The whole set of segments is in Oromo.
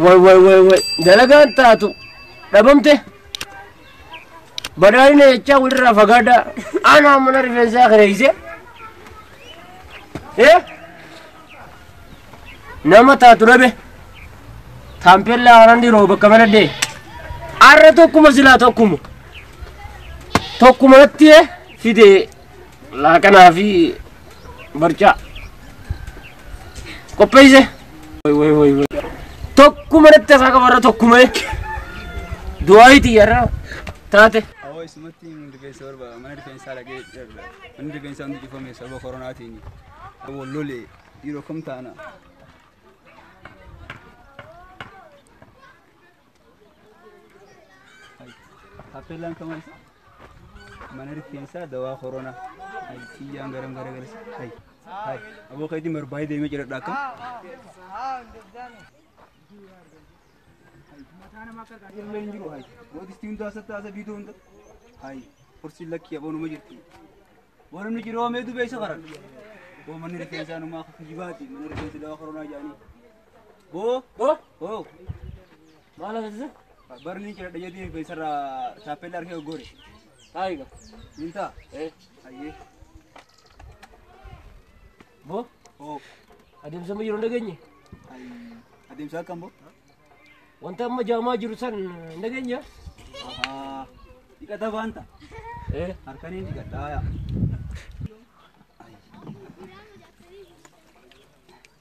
way dalagaan taatu dhabamte badhaadhina jechaa walirraa fagaadhaa anaa mana rifeensaa kireeyse nama taatu dhabe taampellaa aanan diroo bakka maladhee arra tokkuma silaa tokkuma natti fide laaqanaa fi barcaa qopheeyse way tokkuma natti asaa qabarra tokkuma du'aayitii yarraa taate awoo isumatti rifeensa barba mana rifeensaa dhaqee manni rifeensaa hundi cufame sababa koronaatiin awoo lolee dhiiroo kam taana Tapelan kamas mana rifeensaa dawaa koronaa siyyaan garam garagaras aboo kayti marbaayii deemee jira dhaakam illee hin jiru boodisti hunda asatti asa biitoo hunda kursi lakkii aboo numa jirti boonamni jiru oomee dubee isa qaran boo manni rifeensaa numaa kijibaati mana rifeensa dawaa koronaa jaanii boo maal asise barni kira daya dia besar tapel arke gore taiga minta aye bo adem sama jiro ndagenya adem sa kambo wanta amma jama jurusan ndagenya aha ikata banta arkani dikata ya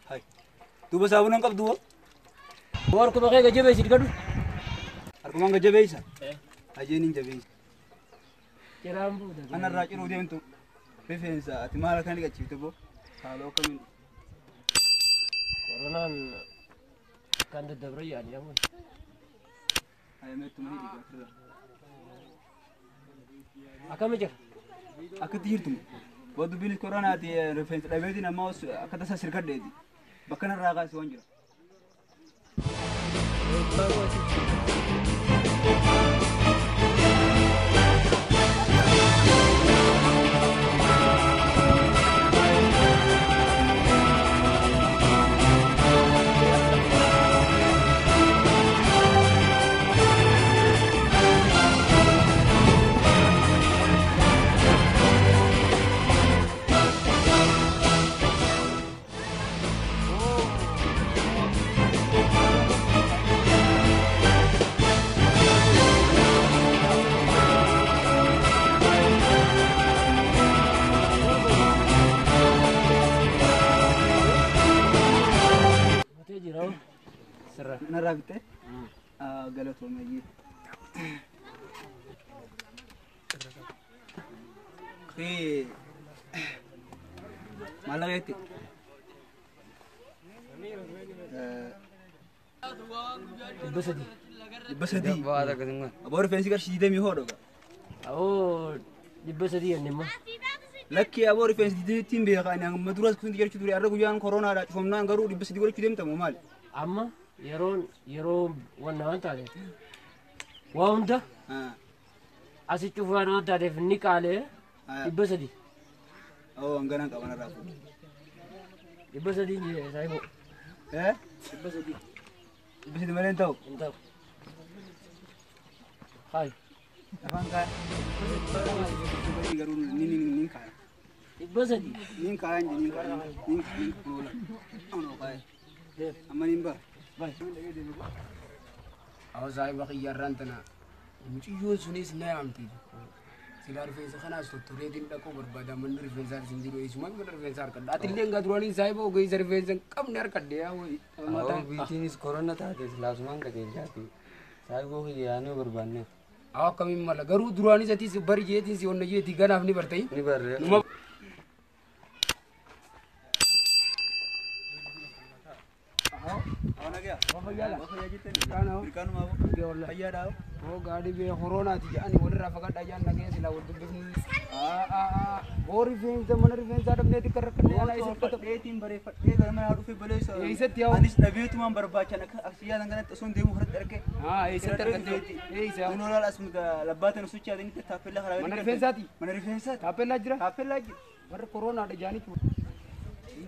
hai tu basabu nang kap duo bor ko bakay gaje besit kadu Arkumang gajabeisa, aja nih jabeisa. Kerambu. Anak rakyat udah untuk defensa. Timah kan dikasih itu bo. Kalau kami corona kan ada berian ya mun. Ayam itu mana dikasih. Akam aja. Aku tidur tuh. Waktu bilis corona di defensa. Tapi di nama us. Aku tak sasirkan deh di. Bahkan raga sewanjir. Narabite galat wamaji ke malagati Dibasadi baada kadinga abor fensi kar shide mi hodo dibasadi anima lakki abor fensi di timbe khani ang maduras kun digar chuduri arra guyan corona da chomna garu dibasadi gol chudem tamu mal amma yeroon wannan taate waa hunda asitti ufaan taateef inni qaalee 300 hanganan qabana raafu 300 jee saahibo 300 malee ta'u hai afaan kaa garuu nin kaa 300 nin kaa nin kuula ono kaa amma nin ba أو زاي بقي يرانتنا مشيو سونيس نعمتي سيدار في سخنا استوري دين دكو بربادا من رفين زار سنديرو إسمه من رفين زار كده أتيلي إنغا دروني زاي بو غي زار رفين زن كم نير كده يا وي أو بيتينيس كورونا تاعتي لازمان كده جاتي زاي بو غي يانو بربانة أو كمي مالا غرو دروني زاتي سباري جيتي سي ون جيتي غنا أفني برتاي نبر Oh gaadi be corona ti ani wala faga dajan nage sila wadu bifni ori fen te mana fen sa dabne ti karrak ne ana isat to etin bare fatte gar ma adu fe bale sa isat yaw anis nabiyetu man barbacha nak asiya ngana tasun demu hrat darke isat tarkate isa uno la asmu ga labatan sucha den ta tapella khara mana fen sa ti mana fen sa tapella jira tapella war corona da jani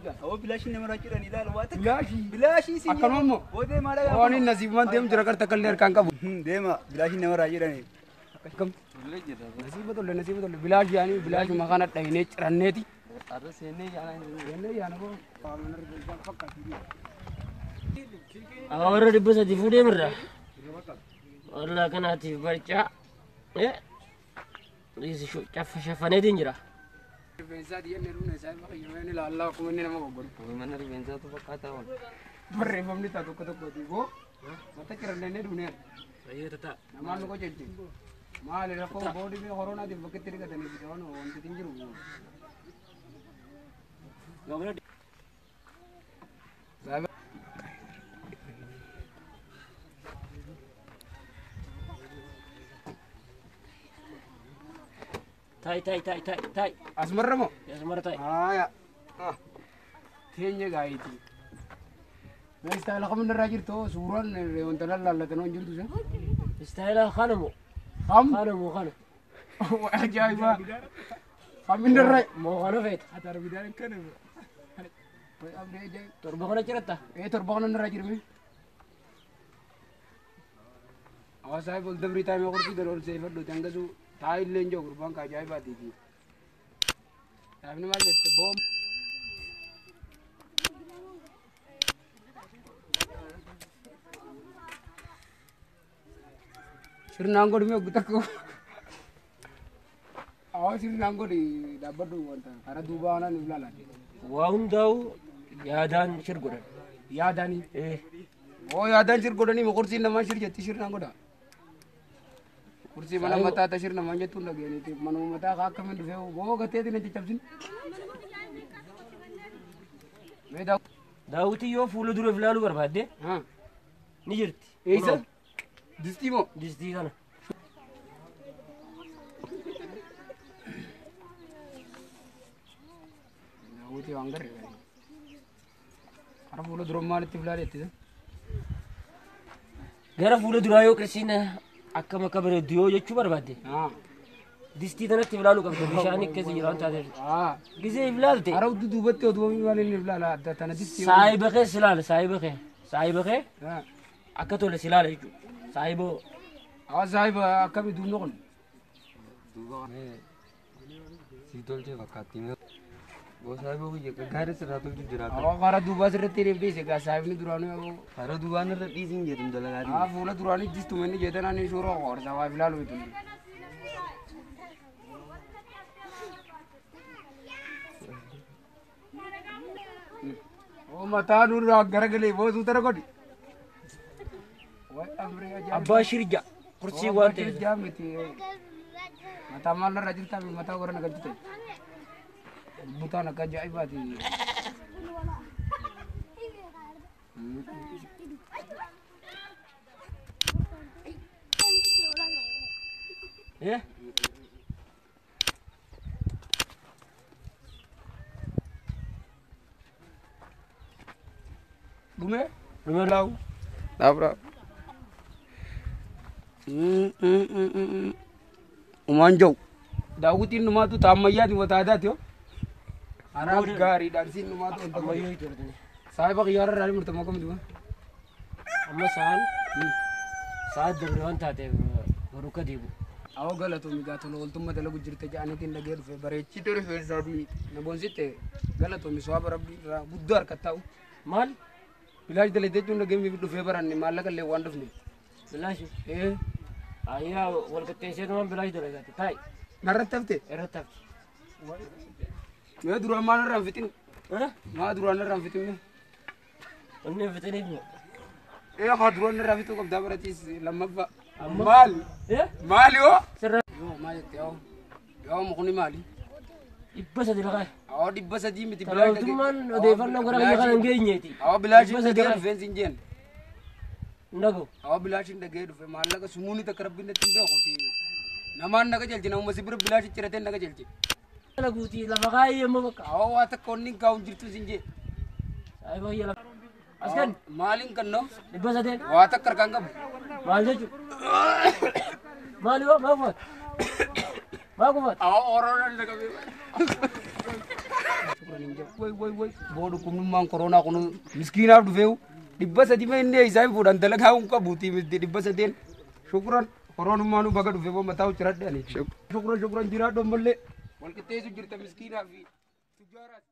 gaa. Oo bilaashii nama raajiidhaan ilaala waa takka. Bilaashii. Bilaashii si Akkanuma. Oo deemaa dhagaa. Waan inni nasiibumaan deemu jira karta kallee harkaan qabu. Deema bilaashii nama raajiidhaan. Akkam. Nasiiba tolle nasiiba tolle bilaashii yaanii bilaashii maqaan adhainee ciranneeti. Arra seenee yaana Jennee yaana boo. Qaamana rifeensaa fakkaatu. warra dhibba sadii fuudhee mirra warra kanaatiif barcaa shaffaneetiin jira. Rifeensaa diyyannee dhumne isaa bakka yeroo inni ilaallaa akkuma inni nama goggolu. mana rifeensaatu fakkaataa waan. Barreeffamni isaa tokko tokkooti boo. Mata cirannee dhumne. Namaan nu qojetti. Maali rakkoo boodii fi koronaatiif bakka itti dhiqatanii fi wanti hin jiru. Tai. Asmarra moo? Asmarra tai. Haaya. Teenya gaayiti. Mee istaayila kamina irraa jirtu suuraan wanta lallaatan waan jirtu sun. Istaayila kanamu. Kam? Kanu. Ajaa'iba. Kamina irraa. Moo kana feeta. Ataara bidaan kana. Torba kana jiratta. Torba kana irraa jirme. Hawaasaa bol dabrii taa'imee qortii gad ol seeffadhu tangasu taa'illee njoo gurbaan ka ajaa'ibaatiiti. Taa'imni maal jette boom. Sirnaan godhumee oggu takka. Awwa sirnaan godhi dhaabbadhu wanta karaa duubaa kanaan nuuf laalaan. Waa hundaa'u yaadaan shir godhan. Yaadaanii. Oo yaadaan shir godhanii ma kursiin namaan shir jetti sirnaan godha. Kursi mana mataa ta shir namaan jettuun dhageeniiti manuma mataa kaa akkamiin dhufee boo gateetiin hin caccabsin. Daawwitii yoo fuula dureef ilaaluu barbaadde ni jirti. Eessa? Distii moo? Distii kana. Daawwitii waan garee gadi. Kara fuula dura maalitti filaalee ittisa? Gara fuula duraa yoo qirsiin akkam akka bareeddu yoo jechuu barbaadde distii kanatti ilaaluu qabda bishaan akkasii jira waan taateef. Gisee ilaalte. Hara hudduu duubatti oduu maaliin ilaala adda tana distii. Saayiba kee silaala saayiba kee akka tole silaala jechuudha. Saayiboo. Saayiba akkamii duubni kun? Duuba si tolchee fakkaatti. Saayiboo biyya gaarii sirraa tolchuu jiraata. Kara duubaa sirratti deemtee egaa saayibni duraanii. Hara duubaan irra dhiisiin jedhu dalagaa. Fuula duraanii distuu inni jeetan ani suuraa qoorsa waa filaalu bitu. Mataa nurraa garagalee boosuu tara godhi. Abbaa shirja kursii waan ta'eef. Mataa maal irra jirtaa mataa warra nagalchite. Butaan akka ajaa'ibaati. Dume lau. Dabra. Umanjau. Daawwitiin numaatu taammayyaati wata aadaati yoo. Anaaf gaariidhaan siin numaatu wanta Ammayyoo itti argine. saahiba xiyyaara irraa murtamaa kamtu kun. Amma sa'aat dabre waan taateef baruka deebu. Awwa galatoomii gaa tola ooltummaa dalagu jirte jedhaniitiin dhagee dhufe bareechitee rifeensaatii na boonsitte galatoomii so'aa rabbii irraa guddoo harkatti ta'u. Maal? Bilaash dalaytee jechuun dhagee miif dhufee baranne maallaqa illee waan dhufne. Bilaashi. Ayyaa wal qixxeessee numaan bilaashi dalagaate taa'i. Narratti hafte? Irratti hafte. Mee duraan maal irraa hin fixin? Maa duraan irraa hin fixin? Inni hin fixiniif moo? Haa duraan irraa fixuu qabdaa baratis lammaffaa. Maal? Maali yoo? Sirra. Yoo maal jette yoo? Yoo mukni maali? 300 laqaa. Awwa 300 miti bilaash. Talaaltummaan odeeffannoo gara biyya kana hin geenyeeti. Awwa bilaash dhagee rifeensi hin jeen. Ndago. Awwa bilaash dhagee dhufe maallaqa sumuuni takka rabbiin natti hin beekuuti. Namaan naga jalche namuma sibira bilaash ciratee naga jalche. Lafa guutii lafa kaayee immoo bakka. Awwa waa takka onni kaa'uun jirtu sin jee. Saayiba kiyya lafa. Askan. Maaliin kan noo? 300. Waa takka harkaan qabu. Maal jechuudha? Maali yoo maal faatu? Maa kufaat. Oromoon dhaqabee. Woy boodu kumnummaan koronaa kun miskiinaaf dhufeewu 300 mee inni isaan fuudhan dalagaa hin qabuuti 300 shukran koronummaan baga dhufee boo mataa ucciradhe ani shukran jiraadhu ammallee wal qixxeessu jirta miskiinaa fi tujjaaraati.